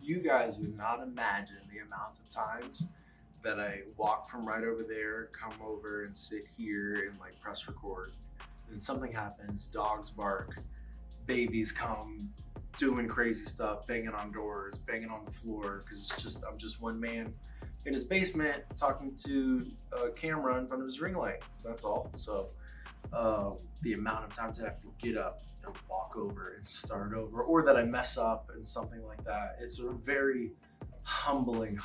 You guys would not imagine the amount of times that I walk from right over there, come over and sit here and like press record. And something happens, dogs bark, babies come, doing crazy stuff, banging on doors, banging on the floor, because I'm just one man in his basement talking to a camera in front of his ring light. That's all. So the amount of times I have to get up and walk over and start over, or that I mess up and something like that. It's a very humbling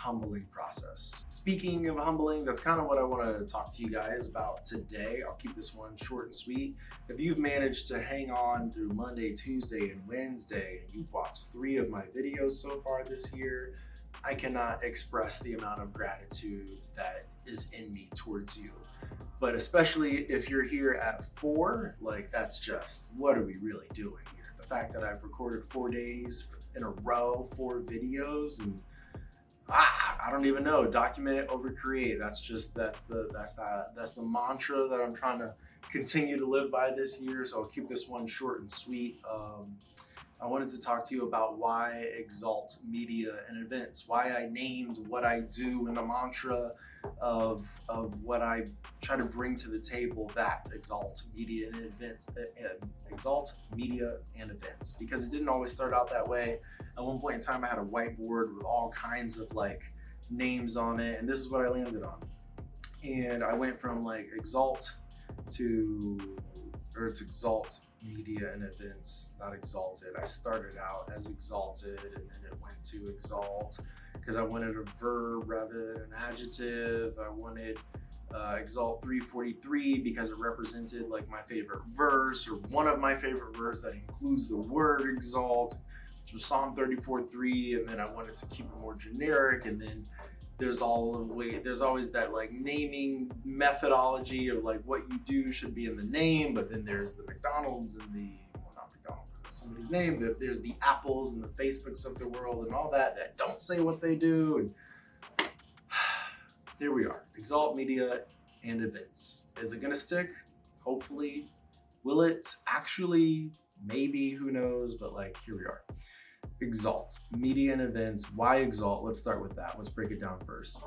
process. Speaking of humbling, that's kind of what I want to talk to you guys about today. I'll keep this one short and sweet. If you've managed to hang on through Monday, Tuesday, and Wednesday, and you've watched 3 of my videos so far this year, I cannot express the amount of gratitude that is in me towards you. But especially if you're here at 4, like that's just, what are we really doing here? The fact that I've recorded 4 days in a row, 4 videos, and I don't even know, document over create. That's the mantra that I'm trying to continue to live by this year. So I'll keep this one short and sweet. I wanted to talk to you about why Exalt Media and Events, why I named what I do in the mantra of what I try to bring to the table, that Exalt Media and Events, Exalt Media and Events, because it didn't always start out that way. At one point in time, I had a whiteboard with all kinds of like names on it, and this is what I landed on. And I went from like Exalt to, or it's Exalt Media and Events, not Exalted. I started out as Exalted and then it went to Exalt because I wanted a verb rather than an adjective. I wanted Exalt 343 because it represented like my favorite verse, or one of my favorite verse that includes the word exalt, which was Psalm 34:3. And then I wanted to keep it more generic, and then there's always that like naming methodology of like what you do should be in the name, but then there's the McDonald's and the, well, not McDonald's, that's somebody's name, there's the Apples and the Facebooks of the world and all that don't say what they do. And here we are, Exalt Media and Events. Is it gonna stick? Hopefully. Will it actually? Maybe, who knows, but like, here we are. Exalt, media and events. Why Exalt? Let's start with that. Let's break it down first.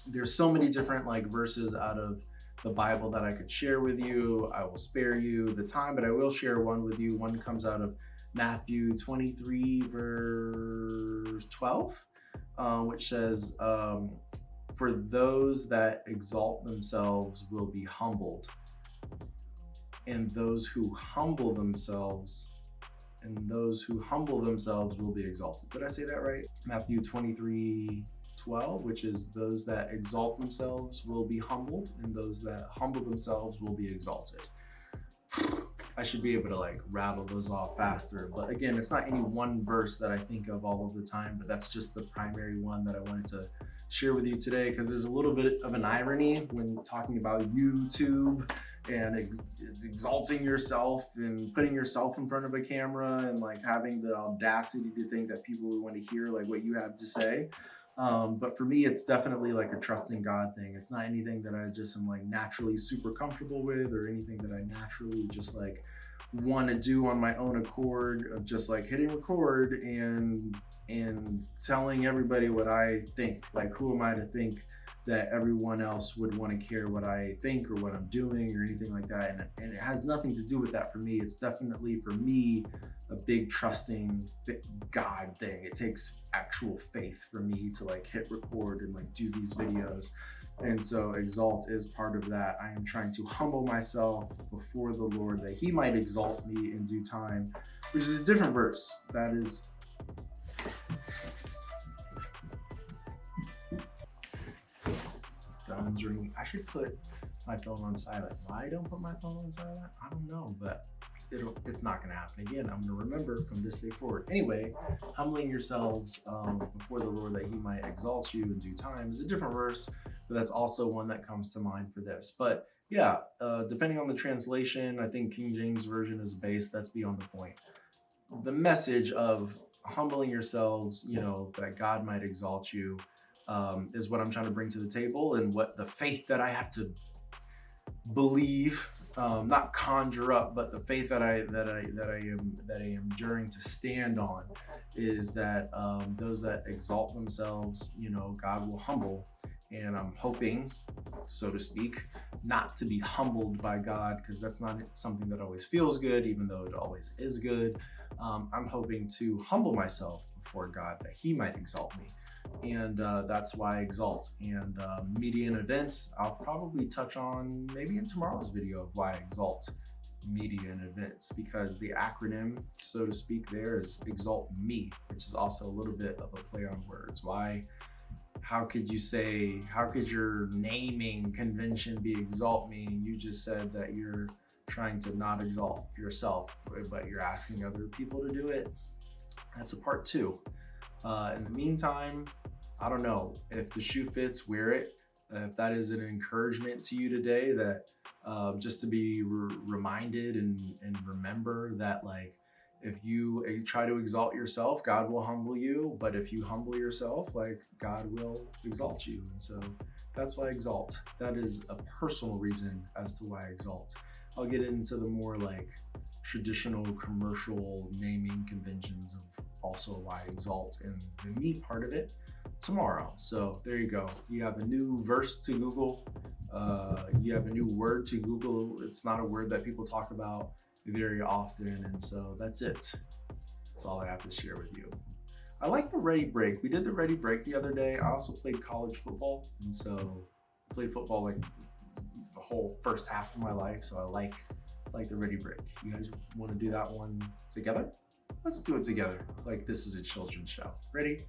There's so many different like verses out of the Bible that I could share with you. I will spare you the time, but I will share one with you. One comes out of Matthew 23 verse 12, which says, for those that exalt themselves will be humbled, and those who humble themselves will be exalted. Did I say that right? Matthew 23:12, which is those that exalt themselves will be humbled, and those that humble themselves will be exalted. I should be able to like rattle those off faster, but again, it's not any one verse that I think of all of the time, but that's just the primary one that I wanted to share with you today, because there's a little bit of an irony when talking about YouTube and exalting yourself and putting yourself in front of a camera and like having the audacity to think that people would want to hear like what you have to say. But for me, it's definitely like a trusting God thing. It's not anything that I just am like naturally super comfortable with, or anything that I naturally just like want to do on my own accord, of just like hitting record and telling everybody what I think. Like, who am I to think that everyone else would want to care what I think or what I'm doing or anything like that? And it has nothing to do with that for me. It's definitely for me a big trusting God thing. It takes actual faith for me to like hit record and like do these videos. And so Exalt is part of that. I am trying to humble myself before the Lord that he might exalt me in due time, which is a different verse. That is phone's ringing. I should put my phone on silent. Why I don't put my phone on silent? I don't know, but it's not going to happen again. I'm going to remember from this day forward. Anyway, humbling yourselves before the Lord that he might exalt you in due time is a different verse, but that's also one that comes to mind for this. But yeah, depending on the translation, I think King James Version is base. That's beyond the point. The message of humbling yourselves, you know, that God might exalt you, is what I'm trying to bring to the table, and what the faith that I have to believe not conjure up, but the faith that I am enduring to stand on is that those that exalt themselves, God will humble, and I'm hoping, so to speak, not to be humbled by God, because that's not something that always feels good, even though it always is good. I'm hoping to humble myself before God that He might exalt me. And that's why I exalt. And media and events, I'll probably touch on maybe in tomorrow's video of why I exalt media and events, because the acronym, so to speak, there is exalt me, which is also a little bit of a play on words. How could your naming convention be exalt me? And you just said that you're trying to not exalt yourself, but you're asking other people to do it. That's a part two. In the meantime, I don't know, if the shoe fits, wear it. If that is an encouragement to you today, that just to be reminded and remember that, like, if you try to exalt yourself, God will humble you. But if you humble yourself, like, God will exalt you. And so that's why I exalt. That is a personal reason as to why I exalt. I'll get into the more like traditional commercial naming conventions of also why I exalt and the me part of it tomorrow. So there you go. You have a new verse to Google. You have a new word to Google. It's not a word that people talk about very often. And so that's it. That's all I have to share with you. I like the ready break. We did the ready break the other day. I also played college football. And so I played football like the whole first half of my life. So I like the ready break. You guys want to do that one together? Let's do it together. Like this is a children's show. Ready?